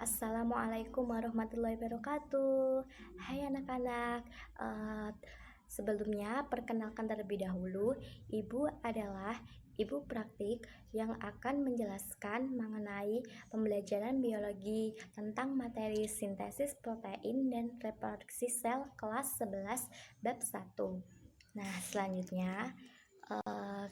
Assalamualaikum warahmatullahi wabarakatuh. Hai anak-anak, eh, sebelumnya perkenalkan terlebih dahulu, Ibu adalah ibu praktik yang akan menjelaskan mengenai pembelajaran biologi tentang materi sintesis protein dan reproduksi sel kelas 11 bab 1. Nah, selanjutnya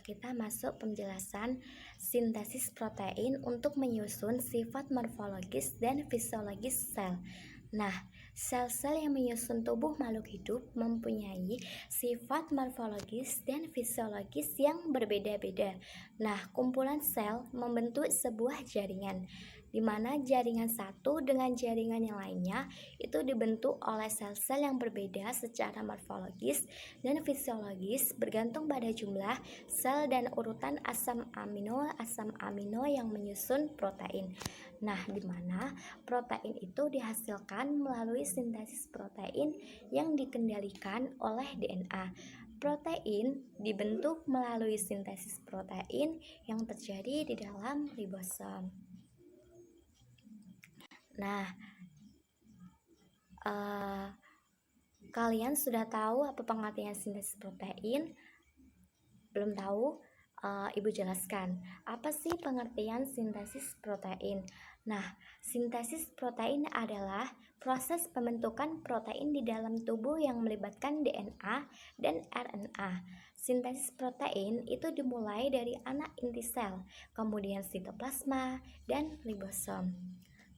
kita masuk penjelasan sintesis protein untuk menyusun sifat morfologis dan fisiologis sel. Nah, sel-sel yang menyusun tubuh makhluk hidup mempunyai sifat morfologis dan fisiologis yang berbeda-beda. Nah, kumpulan sel membentuk sebuah jaringan, di mana jaringan satu dengan jaringan yang lainnya itu dibentuk oleh sel-sel yang berbeda secara morfologis dan fisiologis bergantung pada jumlah sel dan urutan asam amino yang menyusun protein. Nah, di mana protein itu dihasilkan melalui sintesis protein yang dikendalikan oleh DNA. Protein dibentuk melalui sintesis protein yang terjadi di dalam ribosom. Nah, kalian sudah tahu apa pengertian sintesis protein? Belum tahu? Ibu jelaskan, apa sih pengertian sintesis protein? Nah, sintesis protein adalah proses pembentukan protein di dalam tubuh yang melibatkan DNA dan RNA. Sintesis protein itu dimulai dari anak inti sel, kemudian sitoplasma dan ribosom.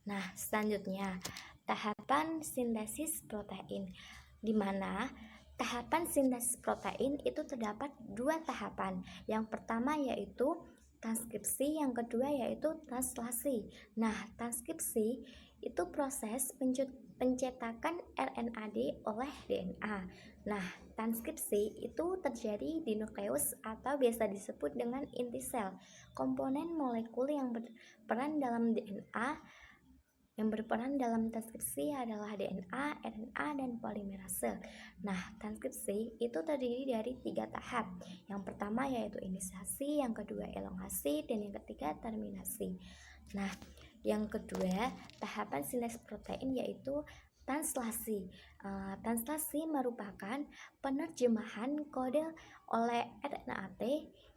Nah, selanjutnya tahapan sintesis protein, di mana tahapan sintesis protein itu terdapat dua tahapan. Yang pertama yaitu transkripsi, yang kedua yaitu translasi. Nah, transkripsi itu proses pencetakan RNAD oleh DNA. Nah, transkripsi itu terjadi di nukleus atau biasa disebut dengan inti sel. Komponen molekul yang berperan dalam DNA transkripsi adalah DNA, RNA, dan polimerase. Nah, transkripsi itu terdiri dari 3 tahap. Yang pertama yaitu inisiasi, yang kedua elongasi, dan yang ketiga terminasi. Nah, yang kedua tahapan sintesis protein yaitu translasi. Translasi merupakan penerjemahan kode oleh RNAT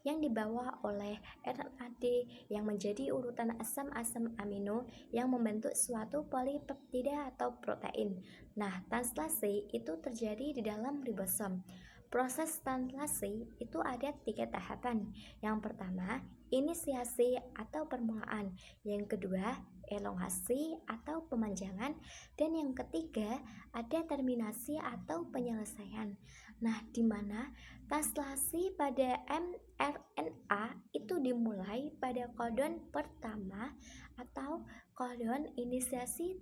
yang dibawa oleh RNAD yang menjadi urutan asam-asam amino yang membentuk suatu polipeptida atau protein. Nah, translasi itu terjadi di dalam ribosom. Proses translasi itu ada 3 tahapan. Yang pertama, inisiasi atau permulaan. Yang kedua, elongasi atau pemanjangan, dan yang ketiga ada terminasi atau penyelesaian. Nah, di mana translasi pada mRNA itu dimulai pada kodon pertama atau kodon inisiasi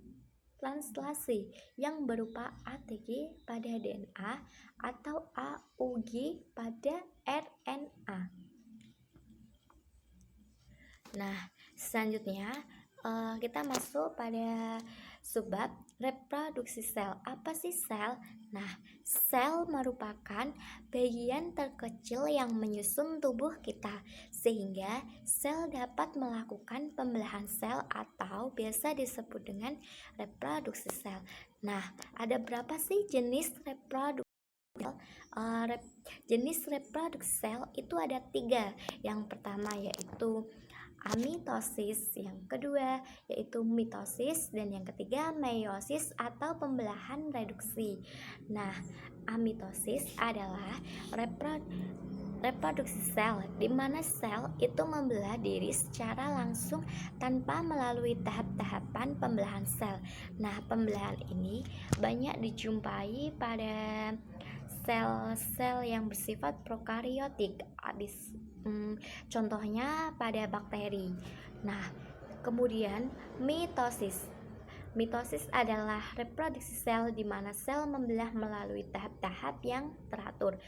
translasi yang berupa ATG pada DNA atau AUG pada RNA. Nah, selanjutnya kita masuk pada subbab reproduksi sel. Apa sih sel? Nah, sel merupakan bagian terkecil yang menyusun tubuh kita, sehingga sel dapat melakukan pembelahan sel atau biasa disebut dengan reproduksi sel. Nah, ada berapa sih jenis reproduksi sel? Jenis reproduksi sel itu ada 3. Yang pertama yaitu amitosis, yang kedua yaitu mitosis, dan yang ketiga meiosis atau pembelahan reduksi. Nah, amitosis adalah reproduksi sel, di mana sel itu membelah diri secara langsung tanpa melalui tahap-tahapan pembelahan sel. Nah, pembelahan ini banyak dijumpai pada sel-sel yang bersifat prokariotik, contohnya pada bakteri. Nah, kemudian mitosis. Mitosis adalah reproduksi sel di mana sel membelah melalui tahap-tahap yang teratur,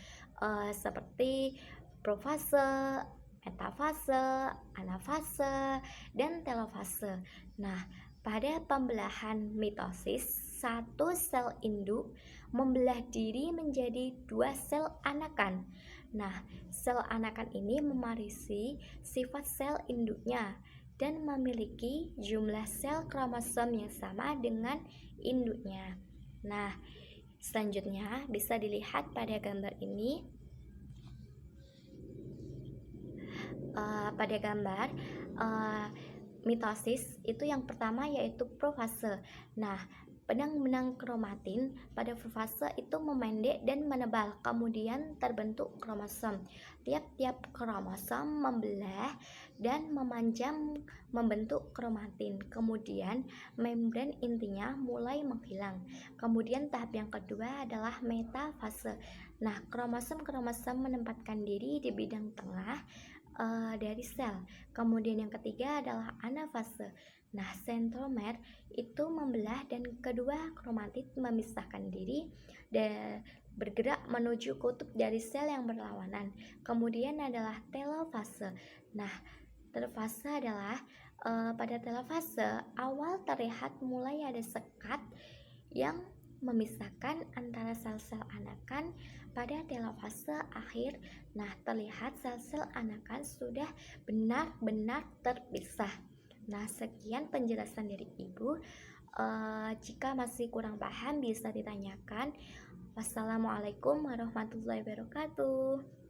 seperti profase, metafase, anafase, dan telofase. Nah, pada pembelahan mitosis, satu sel induk membelah diri menjadi 2 sel anakan. Nah, sel anakan ini mewarisi sifat sel induknya. dan memiliki jumlah sel kromosom yang sama dengan induknya. Nah, selanjutnya bisa dilihat pada gambar ini. Pada gambar mitosis itu yang pertama yaitu profase. Nah, benang-benang kromatin pada profase itu memendek dan menebal, kemudian terbentuk kromosom. Tiap-tiap kromosom membelah dan memanjang membentuk kromatin. Kemudian membran intinya mulai menghilang. Kemudian tahap yang kedua adalah metafase. Nah, kromosom-kromosom menempatkan diri di bidang tengah dari sel. Kemudian yang ketiga adalah anafase. Nah, sentromer itu membelah dan kedua kromatid memisahkan diri dan bergerak menuju kutub dari sel yang berlawanan. Kemudian adalah telofase. Nah, telofase adalah pada telofase awal terlihat mulai ada sekat yang memisahkan antara sel-sel anakan. Pada telofase akhir, nah terlihat sel-sel anakan sudah benar-benar terpisah. Nah, sekian penjelasan dari Ibu. Jika masih kurang paham bisa ditanyakan. Wassalamualaikum warahmatullahi wabarakatuh.